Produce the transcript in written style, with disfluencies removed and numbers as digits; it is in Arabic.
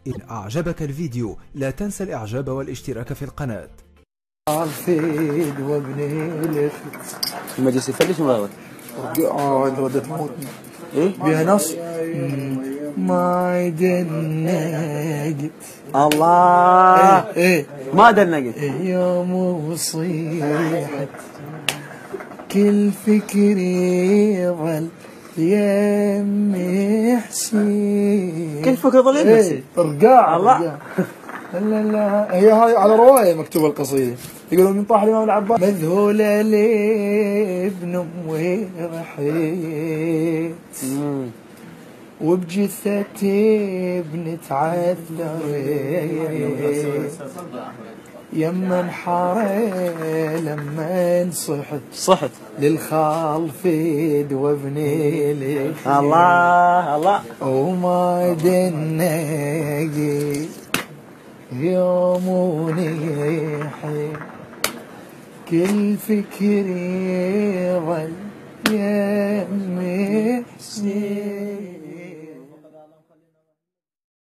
إن أعجبك الفيديو لا تنسى الإعجاب والاشتراك في القناة. الفيد وابني لفت المجلس يفلش مغاوي قاعد ردت موتني ايه بيها نص ما دنقت الله ايه ما دنقت يوم وصيحت كل فكري ظل يمي حسين كل فكرة ظل يمي حسين رقاع الله لا هي هاي على رواية مكتوبة القصيدة يقولون من طاح الإمام العباس مذهولة لابن أمي رحيت وبجثتي ابن تعثرت يما انحري لما صحت للخال فيد وابني لي الله الله وما دنقي يوموني حي كل فكري ظل يمي حسين